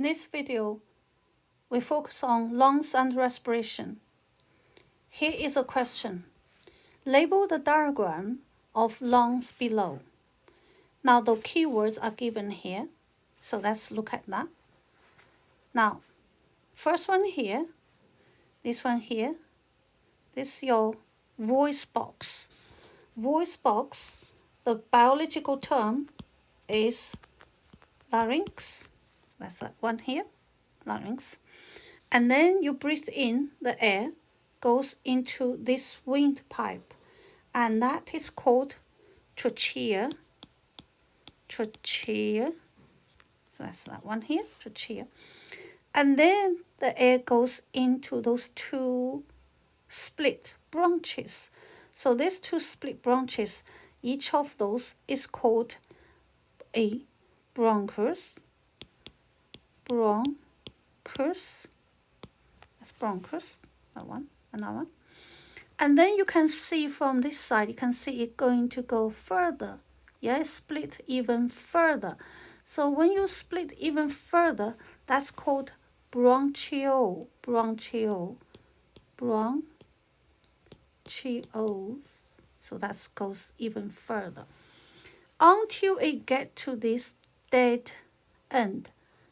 this video, we focus on lungs and respiration. Here is a question. Label the diagram of lungs below. Now the keywords are given here, so let's look at that. Now, first one here, this one here, this is your voice box. Voice box, the biological term is larynx. That's that one here, larynx. And then you breathe in, the air goes into this windpipe, and that is called trachea. Trachea. That's that one here, trachea. And then the air goes into those two split branches. So these two split branches, each of those is called a bronchus. Bronchus. That's bronchus. That one, another one. And then you can see from this side, you can see it going to go further. Yeah, split even further. So when you split even further, that's called bronchiole. Bronchiole. Bronchiole. So that goes even further until it get to this dead end.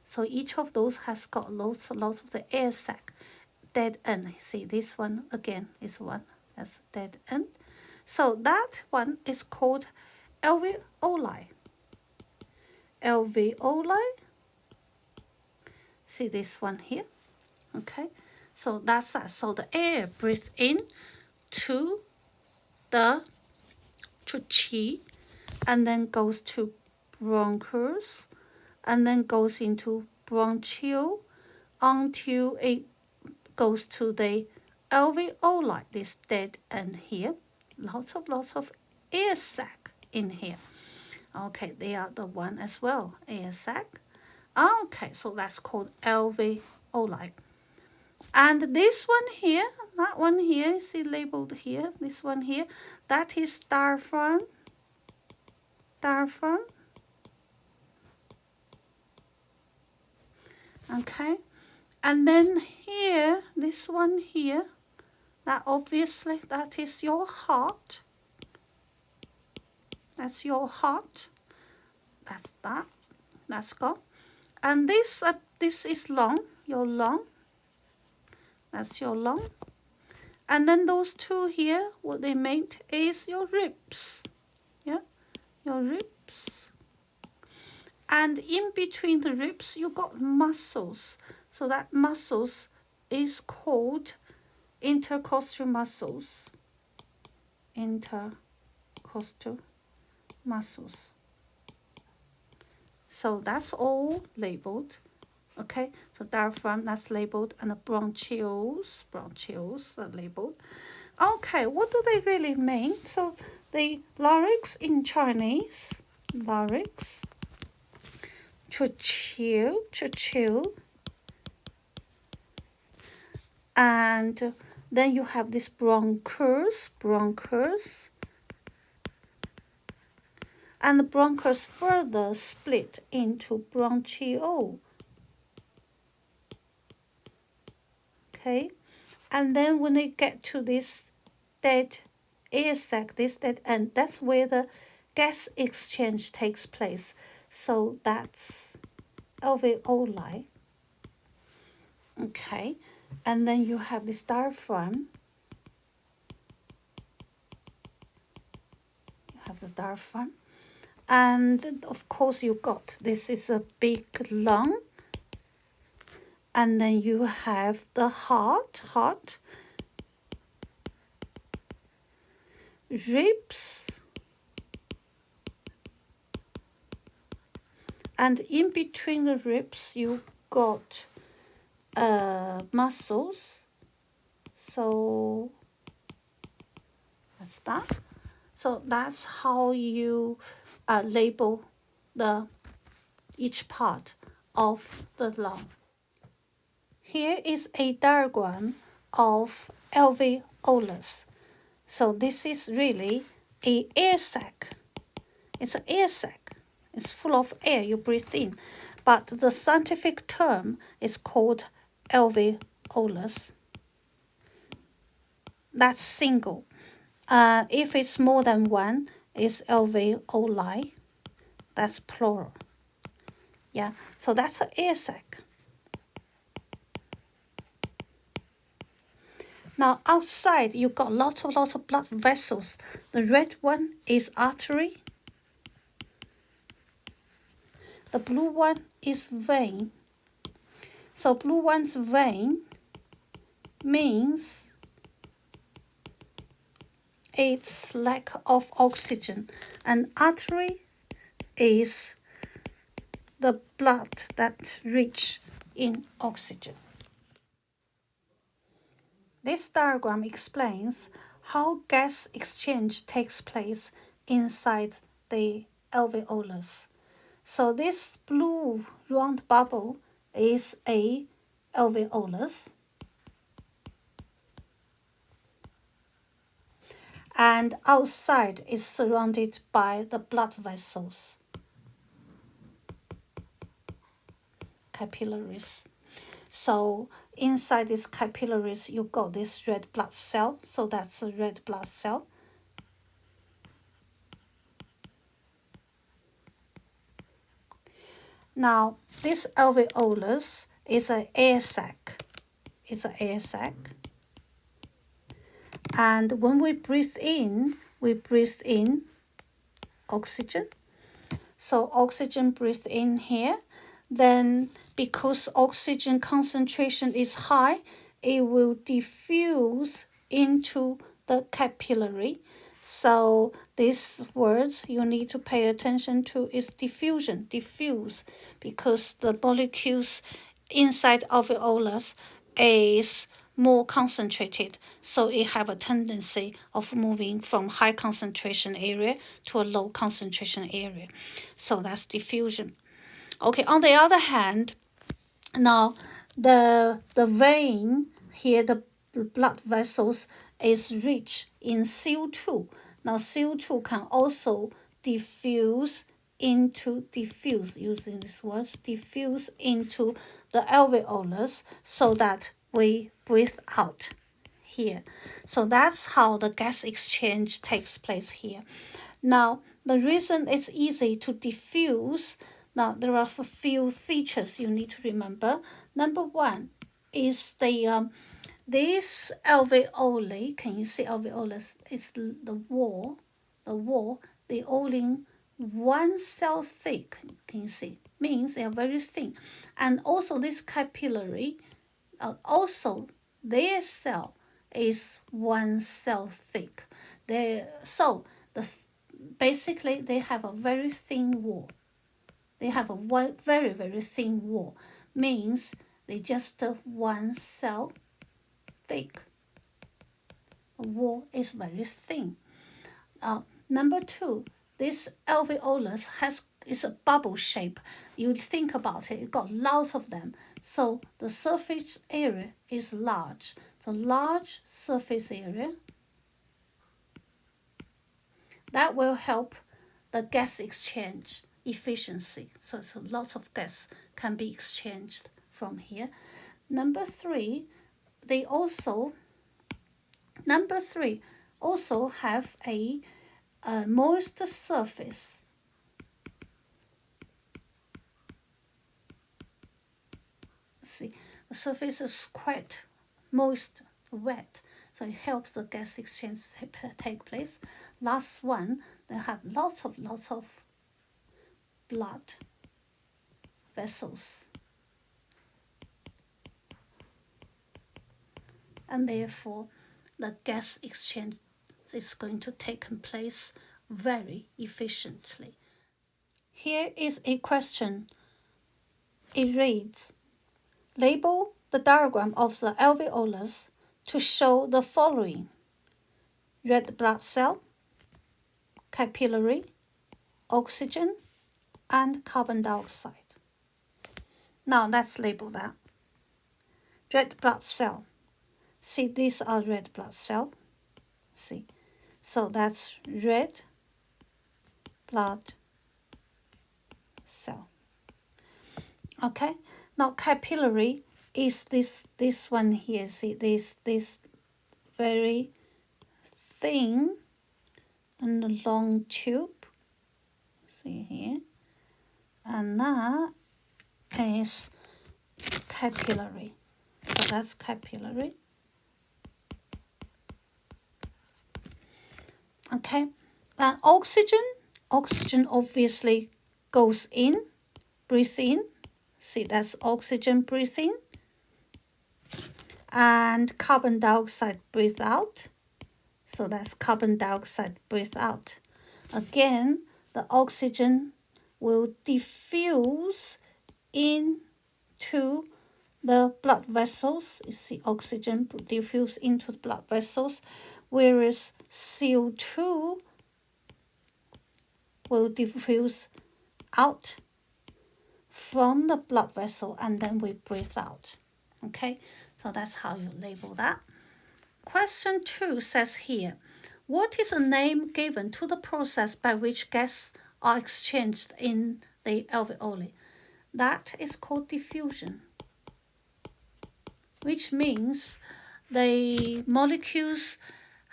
So each of those has got lots of the air sac. Dead end. See, this one again is one. That's dead end. So that one is called alveoli. Alveoli. See this one here. Okay. So that's that. So the air breathes in to the trachea, and then goes to bronchus, and then goes into bronchiole until it goes to the alveoli, this dead end here. Lots of air sac in here. Okay, they are the one as well, air sac. Okay, so that's called alveoli. And this one here, that one here, see labeled here, this one here, that is diaphragm. Diaphragm. Okay. And then here, this one here, that obviously, that is your heart. That's your heart. That's that. That's gone. And this is lung, your lung. That's your lung. And then those two here, what they make is your ribs. Yeah, your ribs. And in between the ribs, you got muscles. So that muscles is called intercostal muscles. Intercostal muscles. So that's all labeled. Okay, so diaphragm, that's labeled, and the bronchioles are labeled. Okay, what do they really mean? So the larynx in Chinese, larynx, trachea, and then you have this bronchus, and the bronchus further split into bronchiole. Okay, and then when they get to this dead air sac, this dead end, that's where the gas exchange takes place. So that's alveoli. Okay, and then you have this diaphragm. You have the diaphragm, and of course you got, this is a big lung. And then you have the heart, ribs, and in between the ribs you got muscles. So that's that. So that's how you label each part of the lung. Here is a diagram of alveolus. So this is really an air sac. It's an air sac. It's full of air you breathe in. but the scientific term is called alveolus. That's single. If it's more than one, it's alveoli. That's plural. Yeah, so that's an air sac. Now outside you got lots of blood vessels. The red one is artery. The blue one is vein. So blue one's vein means it's lack of oxygen, and artery is the blood that's rich in oxygen. This diagram explains how gas exchange takes place inside the alveolus. So this blue round bubble is a alveolus, and outside is surrounded by the blood vessels, capillaries. So inside these capillaries you got this red blood cell, so that's a red blood cell. Now this alveolus is an air sac. It's an air sac. And when we breathe in oxygen. So oxygen breathed in here. Then because oxygen concentration is high, it will diffuse into the capillary. So these words you need to pay attention to is diffusion, diffuse, because the molecules inside alveolus is more concentrated, so it have a tendency of moving from high concentration area to a low concentration area. So that's diffusion. Okay, on the other hand, now the vein here, the blood vessels is rich in CO2. Now CO2 can also diffuse using these words, diffuse into the alveolus so that we breathe out here. So that's how the gas exchange takes place here. Now, the reason it's easy to diffuse, now there are a few features you need to remember. Number one is this alveoli, can you see alveolus? It's the wall, they only one cell thick, can you see? Means they are very thin. And also this capillary, also their cell is one cell thick. Basically they have a very thin wall. They have a very, very thin wall. Means they just one cell thick. The wall is very thin. Number two, this alveolus is a bubble shape. You think about it, it got lots of them. So the surface area is large. So large surface area, that will help the gas exchange efficiency. So lots of gas can be exchanged from here. Number three, they also have a moist surface. Let's see, the surface is quite moist, wet, so it helps the gas exchange take place. Last one, they have lots of blood vessels, and therefore the gas exchange is going to take place very efficiently. Here is a question. It reads, label the diagram of the alveolus to show the following: red blood cell, capillary, oxygen, and carbon dioxide. Now let's label that. Red blood cell. See, these are red blood cell. See, so that's red blood cell. Okay, now capillary is this one here. See this very thin and long tube. See here, and that is capillary. So that's capillary. Okay, and oxygen obviously goes in, breathe in. See, that's oxygen breathe in. And carbon dioxide breathe out. So that's carbon dioxide breathe out. Again, the oxygen will diffuse into the blood vessels. You see, oxygen diffuse into the blood vessels, whereas CO2 will diffuse out from the blood vessel, and then we breathe out. Okay, so that's how you label that. Question 2 says here, what is a name given to the process by which gases are exchanged in the alveoli? That is called diffusion, which means the molecules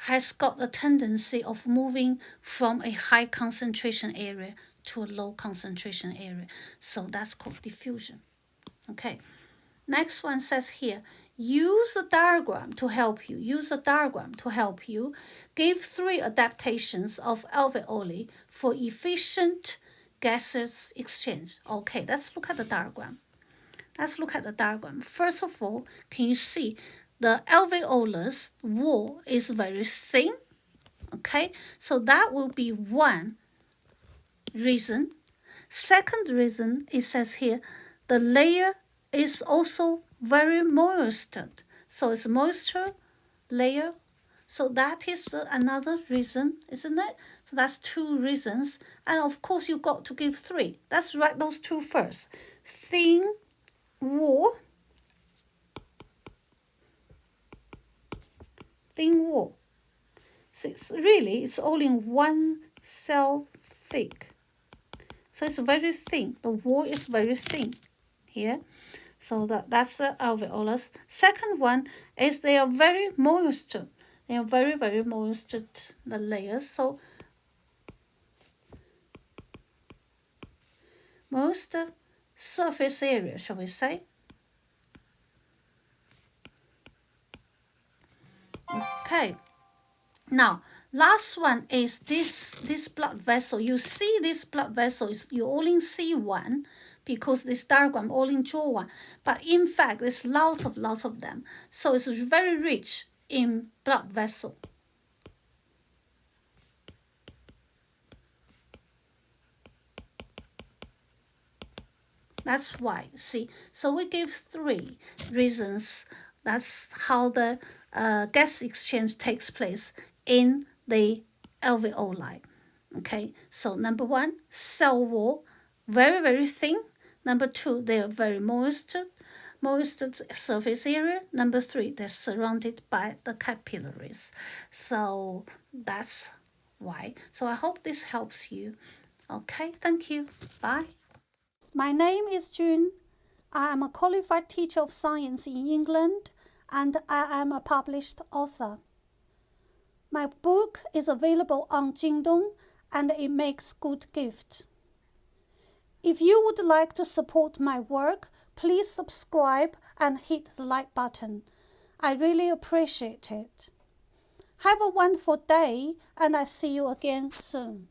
has got a tendency of moving from a high concentration area to a low concentration area. So that's called diffusion. Okay. Next one says here, use a diagram to help you. Use a diagram to help you. Give 3 adaptations of alveoli for efficient gases exchange. Okay, let's look at the diagram. First of all, can you see the alveolus wall is very thin? Okay, so that will be one reason. Second reason, it says here, the layer is also very moist. So it's moisture layer. So that is another reason, isn't it? So that's 2 reasons. And of course, you got to give 3. Let's write those 2 first. Thin wall. So it's only 1 cell thick. So it's very thin. The wall is very thin here. So that's the alveolus. Second one is they are very moist. They are very, very moist, the layers. So most surface area, shall we say? Okay. Now, last one is this blood vessel. You see this blood vessel, you only see one because this diagram only draw one. But in fact, there's lots of them. So it's very rich in blood vessel. That's why, see. So we give 3 reasons. That's how the gas exchange takes place in the alveoli. Okay, so number 1, cell wall, very, very thin. Number 2, they are very moist surface area. Number 3, they're surrounded by the capillaries. So that's why. So I hope this helps you. Okay, thank you. Bye. My name is June. I am a qualified teacher of science in England, and I am a published author. My book is available on Jingdong, and it makes good gift. If you would like to support my work, please subscribe and hit the like button. I really appreciate it. Have a wonderful day, and I see you again soon.